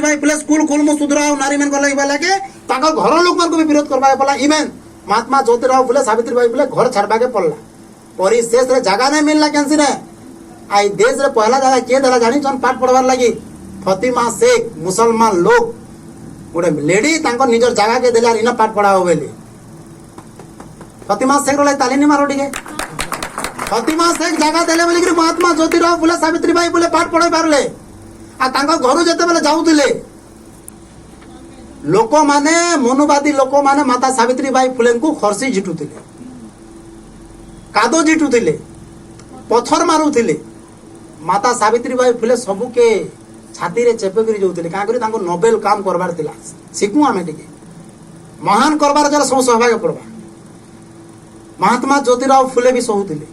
Savitribai Phule school खोल मु सुधरा नारी मन कर लगे घर लोक मान को भी विरोध करवा पड़ा। इवेन महात्मा ज्योतिराव फुले सावित्रीबाई फुले घर छाड़वा के पड़ला परिशेष रे जगह नहीं मिलला कैंसी ने आई देश रे पहला जगह किए देला जानी छन पाठ पढ़वार लगी फतिमा शेख मुसलमान लोग गोटे लेडी तांको निजर जगह के देला इना पाठ पढ़ाओ बेली फतिमा शेख रे ताली नि मारो ठीक है फतिमा शेख जगह देले बोली महात्मा ज्योतिराव फुले सावित्रीबाई फुले पाठ पढ़ाई पारले आ तांको घर जेते बेले जाउतिले लोक माने मनुवादी लोक माने माता सावित्रीबाई फुले को खरसी झिटुतिले कादो झिटुतिले पत्थर मारुतिले माता सावित्रीबाई फुले सबू के छाती रे चेपे करी जाउतिले का करी तांको नोबेल काम करबार तिला सिकु आमे टिके महान करबार जरा सब सहभाग पड़बा महात्मा ज्योतिराव फुले भी सहुतिले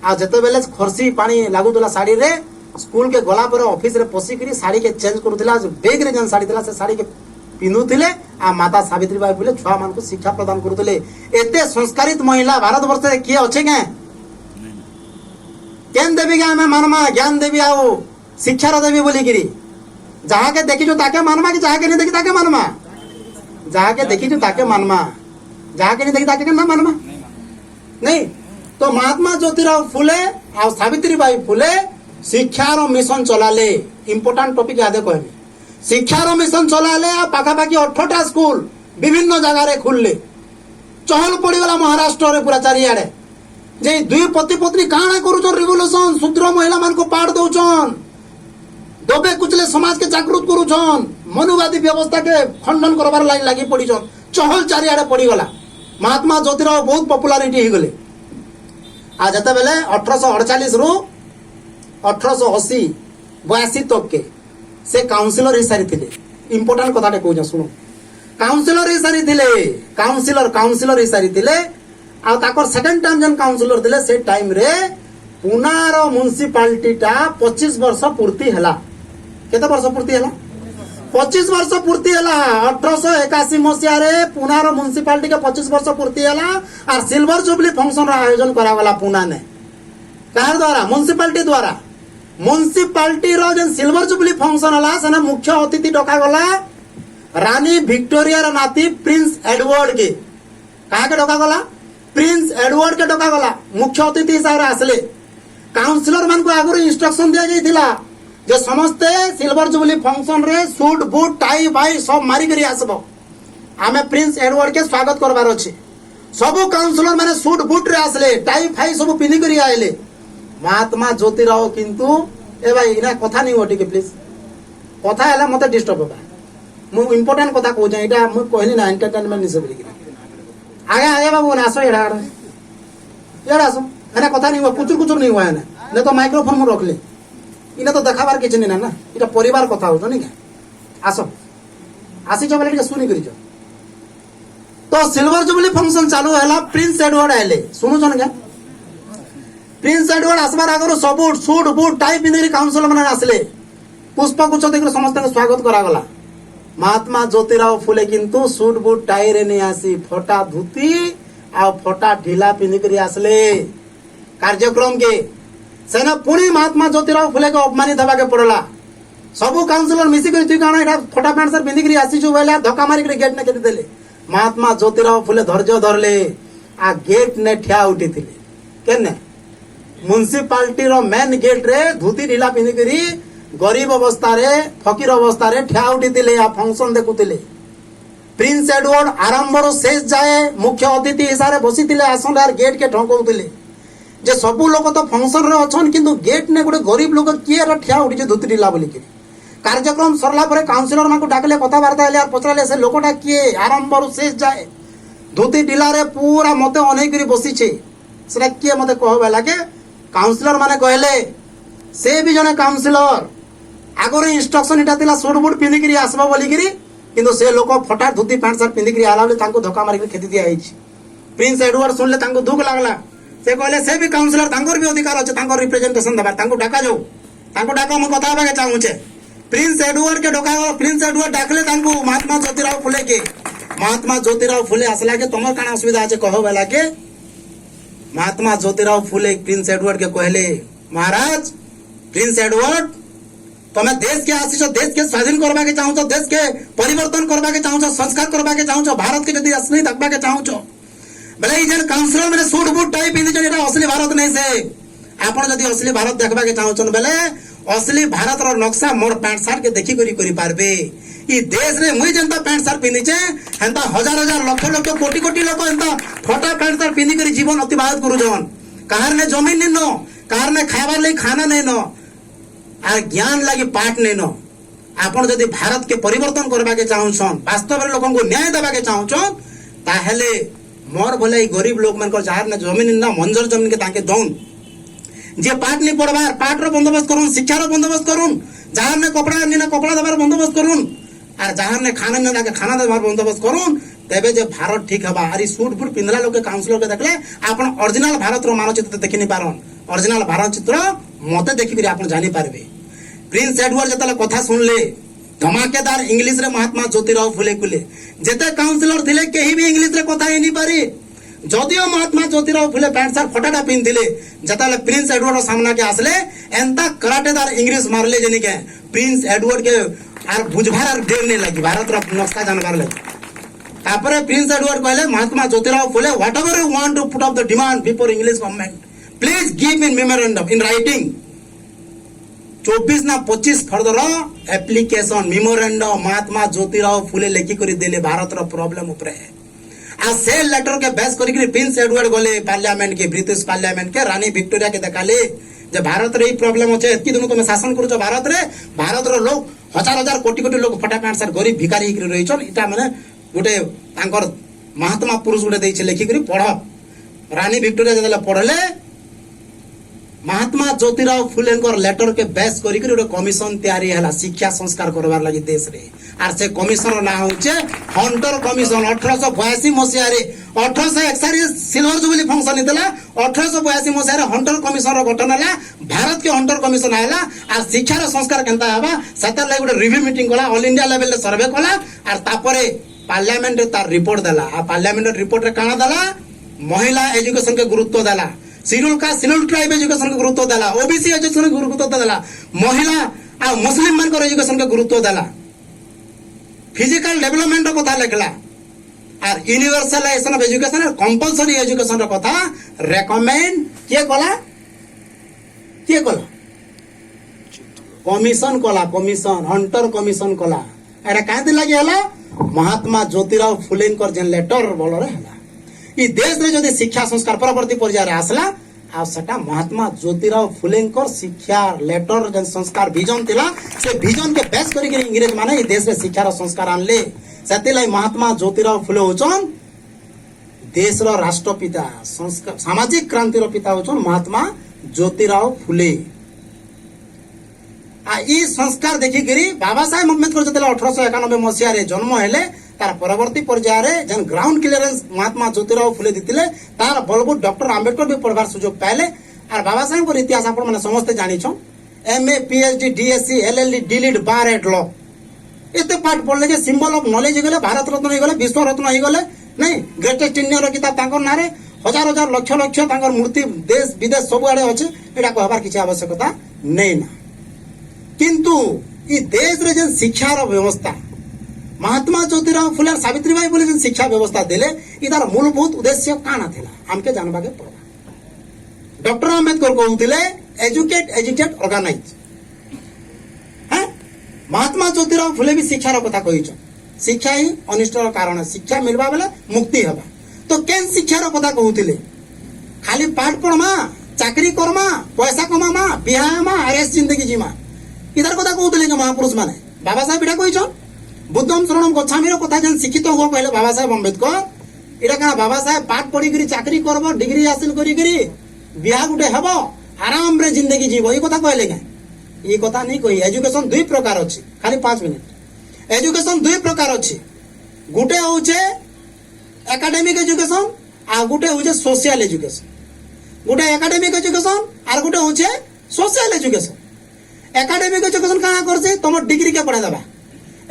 आ जते बेले खरसी पानी लागुतला साड़ी रे स्कूल के गला पर ऑफिस रे पसी करी साड़ी के चेंज करूतिला बैग रे जन साड़ी तिला से साड़ी के पिनुतिले आ माता सावित्रीबाई फुले छुआ मान को शिक्षा प्रदान करूतिले एते संस्कारित महिला भारत वर्ष रे किए अछि के केन देवी के हमें मानमा ज्ञान देवी आओ शिक्षा रो देवी बोली गिरी जहा के देखि जो ताके मानमा कि जहा के नहीं देखि ताके मानमा जहा के देखि जो ताके मानमा जहा के नहीं देखि ताके ना मानमा नहीं तो महात्मा ज्योतिराव फुले आ सावित्रीबाई फुले शिक्षार मिशन चलाले इंपोर्टेंट टॉपिक याद कहबे शिक्षार मिशन चलाले आ पाखापाखि 18टा स्कूल विभिन्न जगह रे खुलले चहल पड़ीगला महाराष्ट्र रे पूरा चारियाडे जे दुई पति पत्नी काଣା करूछन रिवोल्यूशन शूद्र महिला मान को पाठ दउछन दबे कुचले समाज के जागृत करूछन मनुवादी व्यवस्था के खंडन करबार लागी पड़ीछन चहल चारियाडे पड़ीगला महात्मा ज्योतिराव बहुत पॉपुलैरिटी ही गले आ जते बेले 1848 रु 1880 82 तक के से काउंसिलर हिसारी थिले इंपोर्टेंट कथाटे कहू सुनो काउंसिलर हिसारी थिले काउंसिलर हिसारी थिले आ ताकर सेकंड टाइम जन काउंसिलर थिले से टाइम रे पुनार म्युनिसिपालिटी टा 25 वर्ष पूर्ति हला केते वर्ष पूर्ति हला 25 वर्ष पूर्ति हला 1881 मसिया रे पुनार म्युनिसिपालिटी के 25 वर्ष पूर्ति हला और सिल्वर जुबली फंक्शन रा आयोजन करा वाला पुना ने कार द्वारा म्युनिसिपालिटी रो जन सिल्वर जुबली फंक्शन हला सना मुख्य अतिथि डका गला रानी विक्टोरिया रा नाती प्रिंस एडवर्ड के कहा के डका गला प्रिंस एडवर्ड के डका गला मुख्य अतिथि हिसाब रे आसले काउंसिलर मान को आगु इंस्ट्रक्शन दिया जाइथिला जे समस्ते सिल्वर जुबली फंक्शन रे सूट बूट टाई भाई सब मारी करी आसबो आमे प्रिंस एडवर्ड के स्वागत करबार अछि सब काउंसिलर माने सूट बूट रे आसले टाई फाई सब पिनी करी आइले महात्मा ज्योतिराव किंतु ए भाई इना कथा नहीं होटी के प्लीज कथा हला मते डिस्टर्ब होबा मु इंपोर्टेंट कथा कहू जे एटा मु कहली ना एंटरटेनमेंट नि सब लिखि आगे आगे बाबू ना आसो एड़ा आसो एना कथा नहीं हो कुचुर नहीं हुआ ने तो माइक्रोफोन मु रखले इना तो देखाबार किछ नहीं ना इटा परिवार कथा हो नहीं क्या आसो आसी जो बोले सुनी करी जो तो सिल्वर जुबली फंक्शन चालू हला प्रिंस एडवर्ड आइले सुनु जन क्या प्रिंस एडवर्ड आसबार आगर सब सूट बूट टाई पिंधि काउंसिलर माने आसले पुष्पगुच्छ देख समस्त स्वागत करा गला महात्मा ज्योतिराव फुले किंतु सूट बूट टाई रे नहीं आसी फटा धोती आ फटा ढीला पिंधि करी आसले कार्यक्रम के सेना पुणी महात्मा ज्योतिराव फुले को अपमानित हवा के पड़ला सब काउंसिलर मिसी करी तू काना एटा फटा पैंट सर पिंधि करी आसी छु बेला धक्का मारी करी गेट ने केति देले महात्मा ज्योतिराव फुले धैर्य धरले आ गेट ने ठिया उठी थिले केने म्युनिसिपालिटी रो मेन गेट रे धोती ढीला पिंधि करी गरीब अवस्था रे फकीर अवस्था रे ठिया उठी थिले आ फंक्शन देखुतिले प्रिंस एडवर्ड आरंभ रो शेष जाए मुख्य अतिथि हिसाब रे बसितिले आसन रे गेट के ठोकउतिले जे सबु लोक तो फंक्शन रे अछन किंतु गेट ने गोटे गरीब लोक किए रे ठिया उठी जे धोती ढीला बोली के कार्यक्रम सरला परे काउंसिलर मान को डाकले कथा वार्ता हेले पचराले से लोकटा किए आरंभ रो शेष जाए धोती ढीला रे पूरा मते अनै करी बसी छे सेटा किए मते कहबे लागे काउंसिलर माने कहले से भी जने काउंसिलर आगरे इंस्ट्रक्शन इटा तिला सूट बूट पिंधि करी आसबा बोली करी किंतु से लोक फटा धोती पैंट शर्ट पिंधि करी आला तांको धक्का मारी खेति दिया आइछि प्रिंस एडवर्ड सुनले तांको दुख लागला से कहले से भी काउंसिलर तांकर भी अधिकार अछि तांकर रिप्रेजेंटेशन देबा तांको डाका जाऊ तांको डाका म कथा होबा के चाहू छे प्रिंस एडवर्ड के डका प्रिंस एडवर्ड डाकले तांको महात्मा ज्योतिराव फुले के महात्मा ज्योतिराव फुले आसला के तमर काना असुविधा अछि कहो बेला के महात्मा ज्योतिराव फुले प्रिंस एडवर्ड के कहले महाराज प्रिंस एडवर्ड तुम्हें देश के आसीच देश के स्वाधीन करवा के चाहो देश के परिवर्तन करवा के चाहो संस्कार करवा के चाहो भारत के जदि असली देखवा के चाहो बेले ये काउंसिलर मैंने सूट बूट टाई पिंधि असली भारत नहीं से आपण जदि असली भारत देखवा के चाहो बेले असली भारत रो नक्शा मोर पैंट शर्ट के देखी करी पारबे ई देश रे मुई जनता पैंट शर्ट पिंधिचे हेंता हजार हजार लक्ष लक्ष कोटी कोटी लोक हेंता फटा पैंट शर्ट पिंधि करी जीवन अतिबाहित करूछन कहार ने जमीन नहीं नो कहार ने खाइबार लई खाना नहीं नो आ ज्ञान लगी पाठ नहीं नो आपण जदि भारत के परिवर्तन करबा के चाहछन वास्तव में लोगों को न्याय देबा के चाहछन ताहेले मोर भले गरीब लोग मन को जार ने जमीन ना मंजर जमीन के ताके दउन जे पाठ नहीं पढ़वार पाठ रो बंदोबस्त करूँ शिक्षा रो बंदोबस्त करूँ जहार ने कपड़ा नहीं ना कपड़ा देवार बंदोबस्त करूँ और जहार ने खाना नहीं ना खाना देवार बंदोबस्त करूँ तेबे जे भारत ठीक हवा अरे सूट बूट पिंधला लोग काउंसिलर के देखले आपण ओरिजिनल भारत रो मानचित्र देखि नहीं पारन ओरिजिनल भारत चित्र मते देखि करी आपण जानि पारबे प्रिंस एडवर्ड जतले कथा सुनले धमाकेदार इंग्लिश रे महात्मा ज्योतिराव फुले कुले जेते काउंसिलर थिले केही भी इंग्लिश रे कथा ही नहीं पारी जदियो महात्मा ज्योतिराव फुले पैंट शर्ट फटाटा पिंधिले जतले प्रिंस एडवर्ड सामना के आसले एंता कराटेदार इंग्लिश मारले जनी के प्रिंस एडवर्ड के आर बुझभार आर देर नहीं लगी भारत रो नक्शा जानबार लगी तापरे प्रिंस एडवर्ड कहले Mahatma Jyotirao Phule whatever you want to put up the demand before English government please give in memorandum in writing 24 ना 25 further application memorandum Mahatma Jyotirao Phule लेखि करी देले भारत रो प्रॉब्लम ऊपर आ से लेटर के बेस करी प्रिंस एडवर्ड गले पार्लियामेंट के ब्रिटिश पार्लियामेंट के रानी विक्टोरिया के देखाले जे भारत रे प्रॉब्लम होचे एतकी दिन तुम शासन करूछ भारत रो लोग हजार हजार कोटी कोटी लोग फटा पैंट सर गरीब भिखारी हिकरी रहिछन इटा माने गुटे तांकर महात्मा पुरुष गुटे देइछ लेखि करी पढ रानी विक्टोरिया जदले पढले महात्मा ज्योतिराव फुलेंकर लेटर के बेस करी गोटे कमिशन तैयारी हला शिक्षा संस्कार करबार लागि देश रे आर से कमिशन ना होचे हंटर कमिशन 1882 मसिया रे 1841 सिल्वर जुबली फंक्शन हितला 1882 मसिया रे हंटर कमिशन रो गठन हला भारत के हंटर कमिशन आयला आर शिक्षा रो संस्कार केनता हबा सतर लागि गोटे रिव्यू मीटिंग कला ऑल इंडिया लेवल रे सर्वे कला आर तापरे पार्लियामेंट रे तार रिपोर्ट देला आ पार्लियामेंट रे रिपोर्ट रे काना देला महिला एजुकेशन के गुरुत्व देला शिड्यूल ट्राइब एजुकेशन के गुरुत्व देला ओबीसी एजुकेशन के गुरुत्व देला महिला आ मुस्लिम मान को एजुकेशन के गुरुत्व देला फिजिकल डेवलपमेंट कथा लिखला और यूनिवर्सलाइजेशन ऑफ एजुकेशन और कंपलसरी एजुकेशन रो कथा रेकमेंड के कला कमिशन कला कमिशन हंटर कमिशन कला एरा काहे लागि हला महात्मा ज्योतिराव फुलेंकर जेन लेटर बोलरे हला ई देश रे जदि शिक्षा संस्कार परवर्ती पर्याय रे आसला आ सटा महात्मा ज्योतिराव फुलेंकर शिक्षा लेटर जन संस्कार विजन थिला से विजन के बेस करी के इंग्रेज माने ई देश रे शिक्षा रो संस्कार आनले सेतेलाई महात्मा ज्योतिराव फुले होचन देश रो राष्ट्रपिता संस्कार सामाजिक क्रांति रो पिता होचन महात्मा ज्योतिराव फुले आ ई संस्कार देखि गिरी बाबा साहेब अम्बेडकर जतले 1891 मसिया रे जन्म हेले तार परवर्ती पर्याय रे जन ग्राउंड क्लियरेंस महात्मा ज्योतिराव फुले दितिले तार बलबुत डॉक्टर आंबेडकर भी पढ़वार सुयोग पाइले और बाबा साहेब को इतिहास आपण माने समस्त जानि छ MA PhD DSc LLD DLitt bar at law एते पाठ पढ़ले जे सिंबल ऑफ नॉलेज गले भारत रत्न हो गले विश्व रत्न हो गले नहीं ग्रेटेस्ट इंडियन किताब तांकर नारे हजार हजार लक्ष लक्ष तांकर मूर्ति देश विदेश सब आड़े अछि एटा कहबार किछि आवश्यकता नहीं ना किंतु ई देश रे जन शिक्षा रो व्यवस्था महात्मा ज्योतिराव फुले सावित्रीबाई बोले जन शिक्षा व्यवस्था देले इदार मूलभूत उद्देश्य काना थिला हमके जानबा के पड़ला डॉक्टर आंबेडकर कहउतिले एजुकेट एजुकेट ऑर्गेनाइज हैं महात्मा ज्योतिराव फुले भी शिक्षा रो कथा कहिछ शिक्षा ही अनिष्ट रो कारण शिक्षा मिलबा बेले मुक्ति हबा तो केन शिक्षा रो कथा कहउतिले खाली पाठ पढ़मा चाकरी करमा पैसा कमामा बिहामा आरएस जिंदगी जीमा इधर कथा कहउतिले के महापुरुष माने बाबा साहेब इडा कहिछ बुद्धम शरणम गच्छामि रो कथा जन शिक्षित हो कहले बाबा साहेब अम्बेडकर इडा का बाबा साहेब पाठ पढ़ी करी चाकरी करबो डिग्री हासिल करी करी बिहा गुटे हबो आराम रे जिंदगी जीवो ई कथा कहले के ई कथा नहीं कहि एजुकेशन दुई प्रकार अछि खाली 5 मिनिट एजुकेशन दुई प्रकार अछि गुटे होचे एकेडमिक एजुकेशन आ गुटे होचे social education Gute academic education are गुटे होचे सोशल एजुकेशन एकेडमिक एजुकेशन काना करसे तुम डिग्री के पढ़ा दबा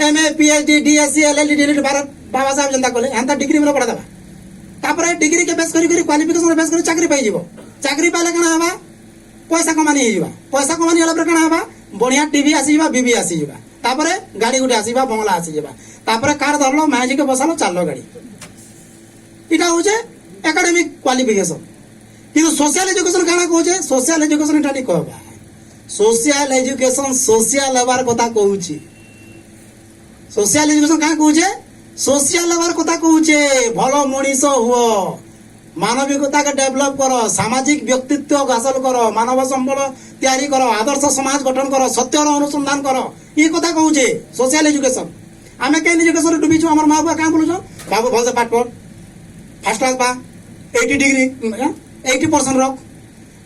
MA PhD DSc LLD DLitt Baba Saheb जनता कहले एंता डिग्री में पढ़ा दबा तापर डिग्री के बेस करी क्वालिफिकेशन बेस करी चाकरी पाई जीवो चाकरी पाले काना हबा पैसा कमानी हे जीवा पैसा कमानी होला पर काना हबा बढ़िया टीवी आसीजा बीबी आसीजा तापरे गाड़ी गुटे आसीबा बंगला आसीजा तापरे कार धरलो मैजिक बसालो चालो गाड़ी इटा होचे एकेडमिक क्वालिफिकेशन किंतु सोशल एजुकेशन काना कहूचे सोशल एजुकेशन इटा नहीं कहबा सोशल एजुकेशन सोशल लेवार कथा कहूची सोशल एजुकेशन का कहूचे सोशल लेवार कथा कहूचे भलो मनीष हुओ मानविकता के डेवलप करो सामाजिक व्यक्तित्व हासिल करो मानव संबल तैयारी करो आदर्श समाज गठन करो सत्यर अनुसंधान करो ये कथा कहूचे सोशल एजुकेशन आमे केन एजुकेशन डुबीछु हमर माँ बाबा का बोलुछो बाबू भल से पाठ पढ़ फर्स्ट क्लास बा 80 डिग्री 80% रख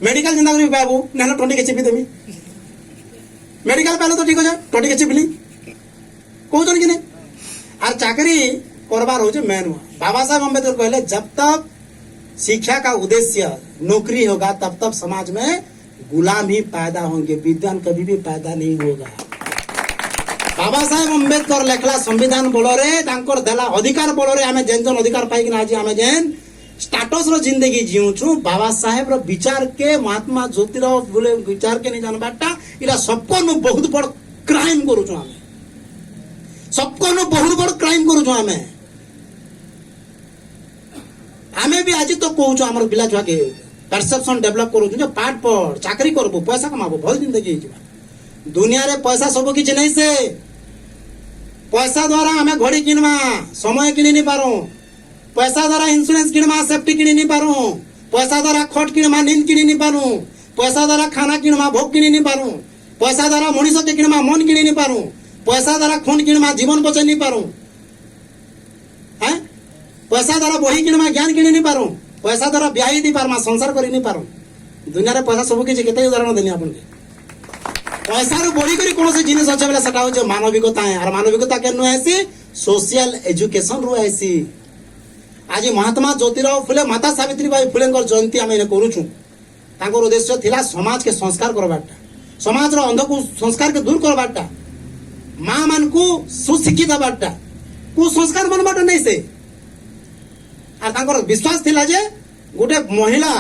मेडिकल जिंदा करी बाबू नेलो 20 के चिपी देमी मेडिकल पहले तो ठीक हो जाए 20 के चिपली कहउछन कि नहीं आर चाकरी करबार होचे मेन बाबा साहब अम्बेडकर कहले जब तक शिक्षा का उद्देश्य नौकरी होगा तब तक समाज में गुलाम ही पैदा होंगे विद्वान कभी भी पैदा नहीं होगा बाबा साहेब अम्बेडकर लेखला संविधान बलरे तांकर देला अधिकार बलरे आमे जेन जन अधिकार पाई आज आमे जेन स्टाटस रो जिंदगी जीउछु बाबा साहेब रो विचार के महात्मा ज्योतिराव फुले विचार के नहीं जानबाटा इला सबको नु बहुत बड़ क्राइम करूछु आमे सबको नु बहुत बड़ क्राइम करूछु आमे आमे भी आज तो कहूछु हमर पिला छुआ के परसेप्शन डेवलप करूछु जे पाठ पढ़ चाकरी करबो पैसा कमाबो भल जिंदगी जीवा दुनिया रे पैसा सब किछ नहीं से पैसा द्वारा हमें घड़ी किनवा समय किनी नहीं पारो पैसा द्वारा इंश्योरेंस किनवा सेफ्टी किनी नहीं पारो पैसा द्वारा खट किनवा नींद किनी नहीं पारो पैसा द्वारा खाना किनवा भोग किनी नहीं पारो पैसा द्वारा मनीष के किनवा मन किनी नहीं पारो पैसा द्वारा खून किनवा जीवन बचाई नहीं पारो हैं पैसा द्वारा बही किनवा ज्ञान किनी नहीं पारो पैसा द्वारा ब्याही दी पारमा संसार करी नहीं पारो दुनिया रे पैसा सब किछ केते उदाहरण देनी आपन के पैसा रो बड़ी करी कोन से जिनिस अछि बेला सटा हो मानविकता है और मानविकता केनु ऐसी सोशल एजुकेशन रो ऐसी आज महात्मा ज्योतिराव फुले माता सावित्री बाई फुलेंकर जयंती आमे करूछु तांकर उद्देश्य थिला समाज के संस्कार करबाटा समाज रो अंध को संस्कार के दूर करबाटा मां मान को सुशिक्षित बाटा को संस्कार बनबाटा नहीं से आ तांकर विश्वास थिला जे गोटे महिला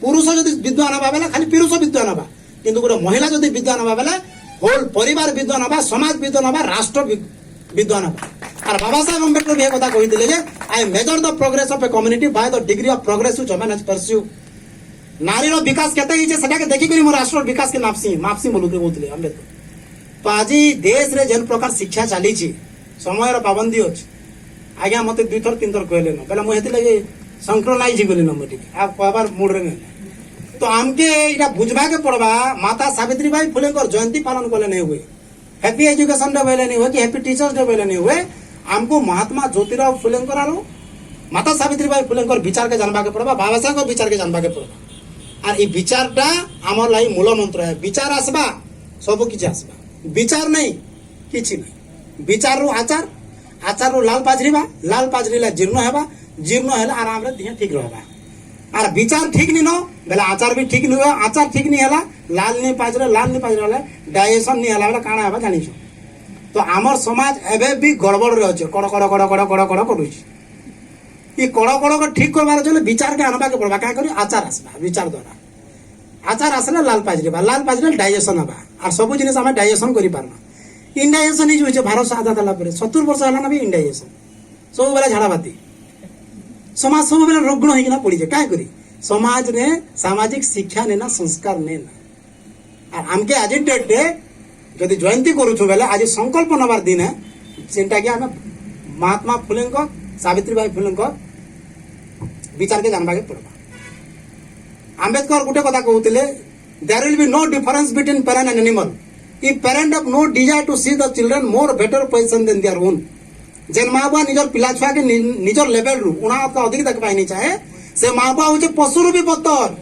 पुरुष जदि विद्वान हबा बेला खाली पुरुष विद्वान हबा किंतु गोटे महिला जदि विद्वान हबा बेला होल परिवार विद्वान हबा समाज विद्वान हबा राष्ट्र विद्वान हबा और बाबा साहेब अम्बेडकर भी कथा कहिथिले जे I measure the progress of a community by the degree of progress which human has pursue नारी रो विकास केते हिचे सेटा के देखि करी मोर राष्ट्र विकास के मापसी बोलु के बोलथिले अम्बेडकर तो आज देश रे जेन प्रकार शिक्षा चाली छी समय रो पाबंदी अछि आज्ञा मते 2 थर 3 थर कहले न पहले मु हेति लगे संक्रोनाइज गली न मटी आप कहबार मूड रे नहीं तो आमके इटा बुझबा के पड़बा माता सावित्री बाई फुलेंकर जयंती पालन करले नहीं हुए हैप्पी एजुकेशन डे बेले नहीं हुए कि हैप्पी टीचर्स डे बेले नहीं हुए हमको महात्मा ज्योतिराव फुलेंकर आरो माता सावित्री बाई फुलेंकर विचार के जानबा के पड़बा बाबा साहब को विचार के जानबा के पड़बा और ई विचारटा हमर लाई मूल मंत्र है विचार आसबा सब किछ आसबा विचार नहीं किछ नहीं विचार रो आचार आचार रो लाल पाजरीला जीर्ण हेबा जीर्ण हेला आराम रे दिया ठीक रहबा और विचार ठीक नहीं नो बेला आचार भी ठीक नहीं आचार ठीक नहीं हला लाल नहीं पाजरे डाइजेशन नहीं हला बेला काना हेबा जानि छ तो आमर समाज एबे भी गड़बड़ रे अछि कड़ कड़ कड़ कड़ कड़ कड़ करूछि ई कड़ कड़ को ठीक करबार जले विचार के आनबा के पड़बा का करी आचार आसबा विचार द्वारा आचार आसले लाल पाजरे डाइजेशन हबा और सब जिनिस हम डाइजेशन करि पारना इंडाइजेशन ही होइछ भारत से आजाद हला परे 70 वर्ष हला ना भी इंडाइजेशन सब बेला झाड़ाबाती समाज सब बेला रुग्ण होइना पड़ी जे काय करी समाज ने सामाजिक शिक्षा ने ना संस्कार ने ना और हमके आज डेट डे जदि जयंती करूछु बेला आज संकल्प नबार दिन है सेंटा के हम महात्मा फुलेंकर सावित्रीबाई फुलेंकर विचार के जानबा के पड़बा अंबेडकर गुटे कथा कहउतिले there will be no difference between parent and animal if parent have no desire to see the children more better position than their own जेन माँ बुआ निजर पिला छुआ के निजर लेवल रु उना आपका अधिक तक पाई नहीं चाहे से माँ बुआ होचे पशु रु भी बत्तर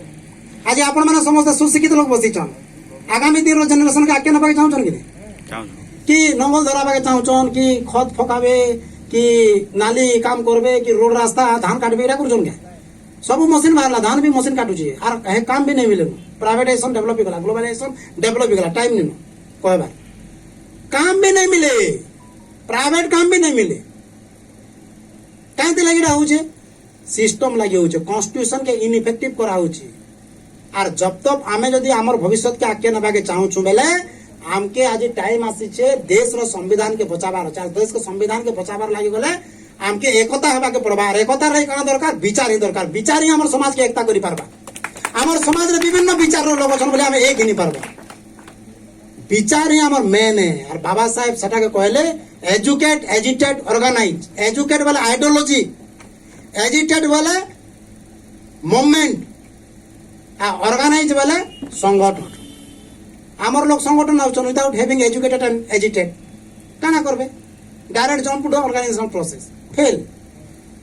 आज आपण माने समस्त सुशिक्षित लोग बसी छन आगामी दिन रो जनरेशन के आके नबा चाहू छन कि नंगल धराबा के चाहू छन कि खत फकाबे कि नाली काम करबे कि रोड रास्ता धान काटबे एरा कर छन के सब मशीन बाहरला धान भी मशीन काटू छी और हे काम भी नहीं मिले प्राइवेटाइजेशन डेवलप गला ग्लोबलाइजेशन डेवलप गला टाइम नहीं कहबार काम भी नहीं मिले प्राइवेट काम भी नहीं मिले कहीं लगी रहा सिस्टम लगी हो कॉन्स्टिट्यूशन के इनइफेक्टिव करा और जब तक आमे जदि आमर भविष्य के आगे नबा के चाहूँ बेले आमके आज टाइम आसीचे देश रो संविधान के बचाबार अच्छा देश के संविधान के बचाबार लागि गले आमके एकता हेबा के पड़बा एकता रही काना दरकार विचार ही दरकार विचार ही हमर समाज के एकता करि पारबा हमर समाज रे विभिन्न विचार रो लोग छन बोले हम एक ही नहीं पारबा विचार ही हमर मेन है और बाबा साहेब सटा के कहले एजुकेट एजिटेट ऑर्गेनाइज एजुकेट वाला आइडियोलॉजी एजिटेट वाला मूवमेंट ऑर्गेनाइज वाला संगठन आमर लोग संगठन आउछन without having educated and agitated काना करबे direct jump to organisation process fail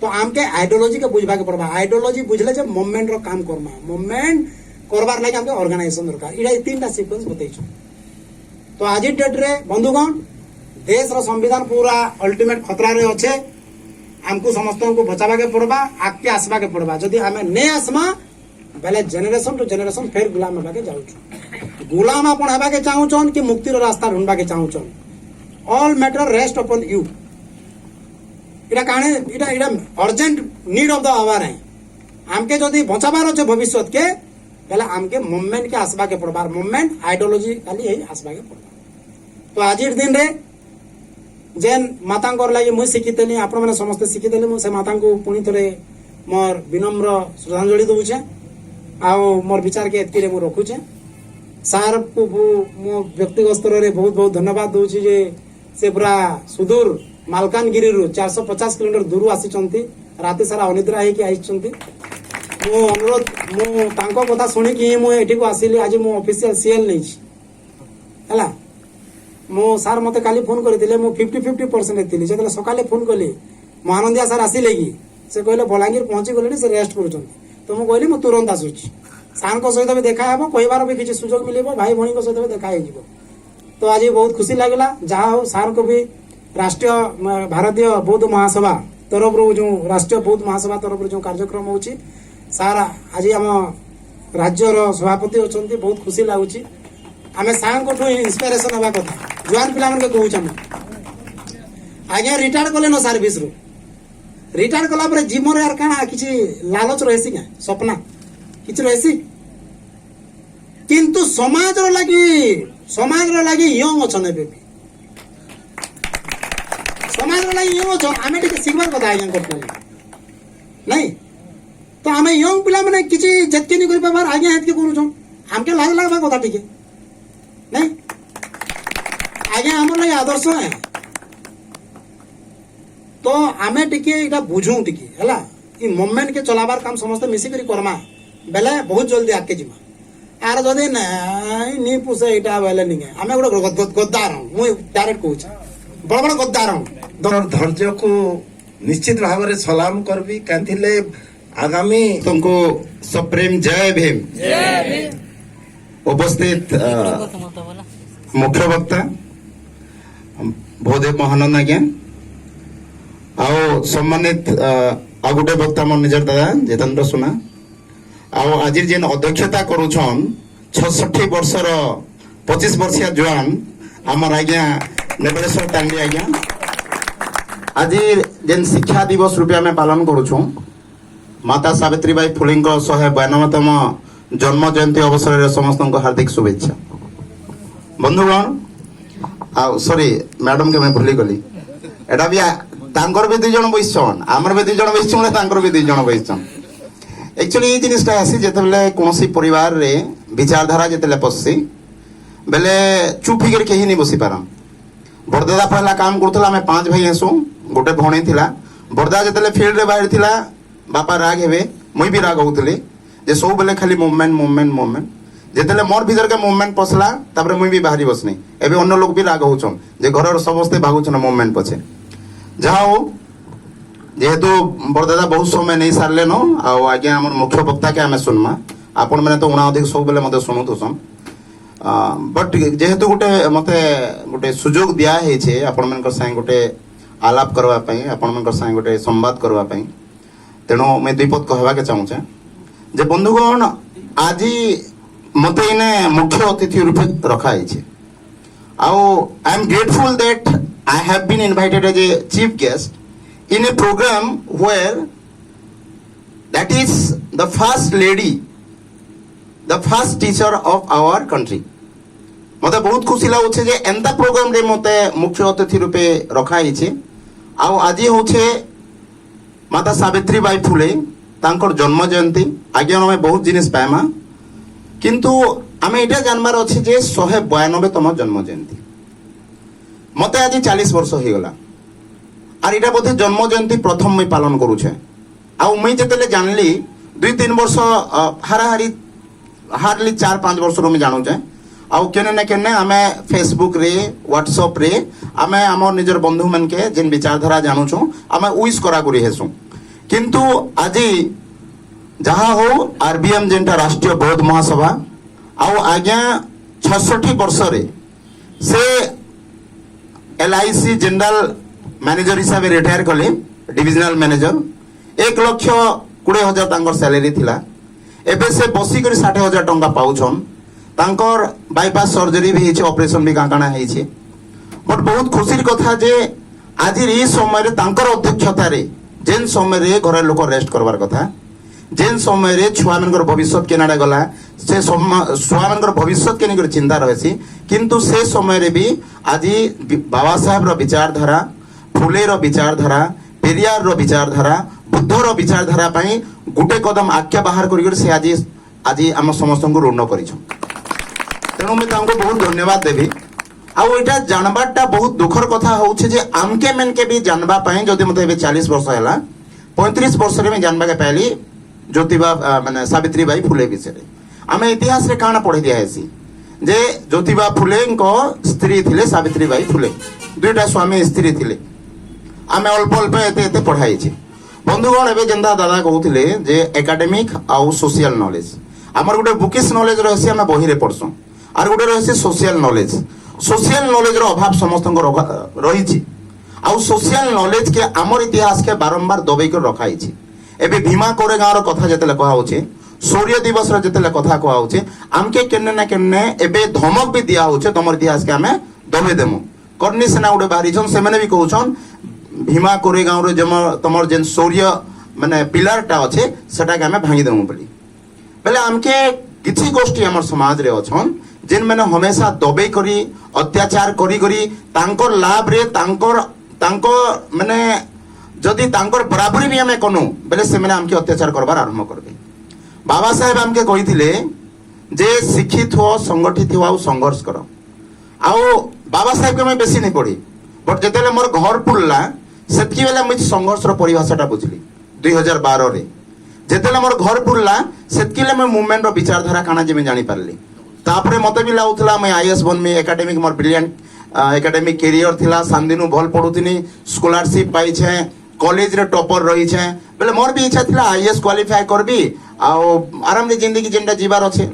तो आमके आइडियोलॉजी के बुझबा के पड़बा आइडियोलॉजी बुझले जे मूवमेंट रो काम करमा मूवमेंट करबार लागि हमके ऑर्गेनाइजेशन दरकार इडा तीनटा सीक्वेंस बतैछु तो आज डेट रे बंधुगण देश रो संविधान पूरा अल्टीमेट खतरा रे अच्छे हमको समस्त को बचावा के पड़बा आगे आसवा के पड़बा जदि हमें नहीं आसमा बेले जेनेरेशन टू जेनेरेशन फिर गुलाम हेबा के जाउछु गुलाम आपण हेबा के चाहूछन कि मुक्ति रो रास्ता ढूंढबा के चाहूछन all matter rest upon you इटा काने इटा urgent need of the hour है हमके जदि बचाबार अच्छे भविष्य के बेले हमके मूवमेंट के आसवा के पड़बा मूवमेंट आइडियोलॉजी खाली है आसवा के पड़बा तो आज दिन रे जेन मातांकर लागि मुई शिखितेली आपण माने समस्त शिखितेली मु से माता को पुनी थरे मोर विनम्र श्रद्धांजलि दउछे आउ मोर विचार के एतकी रे मु रखुछे सार को मु व्यक्तिगत स्तर रे बहुत बहुत धन्यवाद दउछि जे से पूरा सुदूर मालकानगिरी रु 450 किलोमीटर दूर आसीचंती राति सारा अनिद्रा है कि आइचंती मु अनुरोध मु तांको कथा सुनि कि मु एठी को आसीली आज मु ऑफिशियल सीएल नै छी हला मो सार मते काली फोन करथिले मो 50-50% एथिली जेतले सकाले फोन कली महानंदिया सार आसीले कि से कहले बलांगीर पहुंची गलेनी से रेस्ट करूछन तो मो कहली मो तुरंत आसुची सार को सहित भी देखा हेबो कहिबार भी किछि सुयोग मिलेबो भाई भणी को सहित भी देखा हे जिवो तो आज बहुत खुशी लागला जहा हो सार को भी राष्ट्रीय भारतीय बौद्ध महासभा तरफ रो जो राष्ट्रीय बौद्ध महासभा तरफ रो जो कार्यक्रम होची सार आज हम राज्य रो सभापति होचंती बहुत खुशी लागुची आमे सार को इंस्पिरेशन हवा कथा जुआन पिला मन के कहू छम आगे रिटायर कले न सर्विस रो रिटायर कला पर जीवन यार काना किछि लालच रहसी का सपना किछि रहसी किंतु समाज रो लागि यंग अछन बेबी समाज रो लागि यंग अछन आमे टिके सिखबार कथा आज्ञा करतले नहीं तो आमे यंग पिला माने किछि जत्के नि करि पाबार आज्ञा हेतके करू छम हमके लाज लागबा कथा टिके नहीं आज्ञा हमर लागि आदर्श है तो आमे टिके इटा बुझू टिके हला ई मूवमेंट के चलाबार काम समस्त मिसी करी करमा बेले बहुत जल्दी आके जिमा आर जदि नी पुसे इटा बेले नि आमे गोटे गद्दार हूं मु डायरेक्ट कहू छी बड़ बड़ गद्दार हूं धैर्य को निश्चित भाव में सलाम करबी कांथिले आगामी तुमको सप्रेम जय भीम उपस्थित मुख्य वक्ता भोदेव महानंद आज्ञा आओ सम्मानित आ गोटे वक्ता मोर निजर दादा जितेंद्र सुना आओ आज जेन अध्यक्षता करूछन 66 वर्षर 25 वर्षिया जवान आमर आज्ञा नेबलेश्वर टांडी आज्ञा आज जेन शिक्षा दिवस रूपे आम पालन करूछु माता सावित्रीबाई फुले 192तम जन्म जयंती अवसर में समस्त को हार्दिक शुभेच्छा बंधुगण आ सॉरी मैडम के मैं भूली गली एटा भी तांकर भी 2 जन बइछन हमर भी 2 जन बइछन तांकर भी 2 जन बइछन एक्चुअली ये जिनिसटा आसी जेतेबेले कोनोसी परिवार रे विचारधारा जेतेले पससी बेले चुप हिकर केही नहीं बसी पारा बरदादा पहला काम करथला हमें 5 भाई हसु गोटे भणी थिला बरदा जेतेले फील्ड रे बाहर थिला बापा राग हेबे मुई भी राग होतले जे सब बेले खाली मूवमेंट जेतेले मोर भीतर के मूवमेंट पसला तापर मुई भी बाहरी बसनी एबे अन्य लोग भी राग होछन जे घरर समस्ते भागुछन मूवमेंट पछे जाओ जेहेतु बरदादा बहुत समय नहीं सारले न आगे आम मुख्य वक्ता के आम सुनमा आपण मैंने तो उना अधिक सब बेले मते सुनुथसन बट जेहेतु गोटे मते गोटे सुजोग दिया है आपण मन संग गोटे आलाप करवा पई आपण मन संग गोटे संवाद करवा पई तेणु मैं दुई पद कहवा के चाहूचे जे बंधुगण आज मते इने मुख्य अतिथि रूप रखा है I am grateful that I have been invited as a chief guest in a program where that is the first lady, the first teacher of our country, मते बहुत खुशी लागुछे जे एंता प्रोग्राम रे मते मुख्य अतिथि रूपे रखा हिचे आ आज होछे माता सावित्री बाई फुले तांकर जन्म जयंती आगे हमें बहुत जिनिस पाएमा किंतु आमे एटा जानबार अछि जे 192तम जन्म जयंती मते आज 40 वर्ष हो गला आर इटा बोधे जन्म जयंती प्रथम मैं पालन करूछे आ मुई जेतेले जानली 2-3 वर्ष हार्डली 4-5 वर्ष रो मैं जानू छे आउ केने न केने आमे फेसबुक रे व्हाट्सएप रे आमे हमर निजर बंधु मन के जिन विचारधारा जानू छु आमे उइस करा करी हेसु किंतु आज जहा हो आरबीएम जेंटा राष्ट्रीय बौद्ध महासभा आउ आज्ञा 66 वर्ष रे से एलआईसी जनरल मैनेजर हिसाब से रिटायर कले डिविजनल मैनेजर 1,20,000 तांकर सैलरी थिला एबे से बसी कर 60,000 टंका पाउछन तांकर बाईपास सर्जरी भी हेचे ऑपरेशन भी काकाना हेचे बट बहुत खुशीर कथा जे आज ई समय रे तांकर अध्यक्षता रे जेन समय रे घर लोक रेस्ट करबार कथा जेन समय रे छुआ मनकर भविष्य केनाडा गला से छुआ मनकर भविष्य केने कर चिंता रहसी किंतु से समय रे भी आज बाबा साहेब रो विचारधारा फुले रो विचारधारा पेरियार रो विचारधारा बुद्ध रो विचारधारा पई गुटे कदम आख्या बाहर करिकर से आज आम समस्त को ऋण करिछो तेणु मैं तांको बहुत धन्यवाद देवी आउ एटा जानबाटा बहुत दुखर कथा होउछे जे आमके मेन के भी जानबा पई जदि मते एबे 40 वर्ष हैला 35 वर्ष रे मैं जानबा के पहली ज्योतिबा माने सावित्री बाई फुले विषय रे आमे इतिहास रे काना पढि दिया हेसी जे ज्योतिबा फुले को स्त्री थिले सावित्री बाई फुले दुईटा स्वामी स्त्री थिले आमे अल्प अल्प एते पढाई छी बंधुगण एबे जेंदा दादा कहउथिले जे एकेडमिक आउ सोशल नॉलेज हमर गुटे बुकिश नॉलेज रहसी आमे बही रे पढसु आर गुटे रहसी सोशल नॉलेज रो अभाव समस्त रही छी आउ सोशल नॉलेज के आमर इतिहास के बारंबार दबेई कर रखाई छी एबे भीमा कोरेगांव रो कथा जेतेले कहा होचे सूर्य दिवस रो जेतेले कथा कहा होचे आमके केन्ने ना केन्ने एबे धमक भी दिया होचे तमर इतिहास के आमे दबे देमु करनी सेना गुटे बाहरी छन से माने भी कहउछन भीमा कोरेगांव रो जम तमर जेन सूर्य माने पिलरटा अछि सेटा के आमे भांगी देमु बोली बेले आमके किछि गोष्ठी हमर समाज रे अछन जेन माने हमेशा दबे करी अत्याचार करी करी तांकर लाभ रे तांको माने जदि तांकर बराबरी भी हमें कनु बेले से माने हमके अत्याचार करबार आरंभ करबे बाबा साहेब हमके कहिथिले जे शिक्षित हो संगठित हो आउ संघर्ष करो आउ बाबा साहेब के मैं बेसी नहीं पढ़ी बट जेतेले मोर घर पुल्ला सेतकी बेला मुझ संघर्ष रो परिभाषाटा बुझली 2012 रे जेतेले मोर घर पुल्ला सेतकी ले मैं मूवमेंट रो विचारधारा काना जे मैं जानि पारली तापरे मते भी लाउथला मैं आईएएस बनमी एकेडमिक मोर ब्रिलियंट एकेडमिक कैरियर थिला सानदिनु भल पढुथिनी स्कॉलरशिप पाई छे कॉलेज रे टॉपर रही छे बेले मोर भी इच्छा थिला आईएएस क्वालिफाई करबी आ आराम रे जिंदगी जेंडा जीवार अछि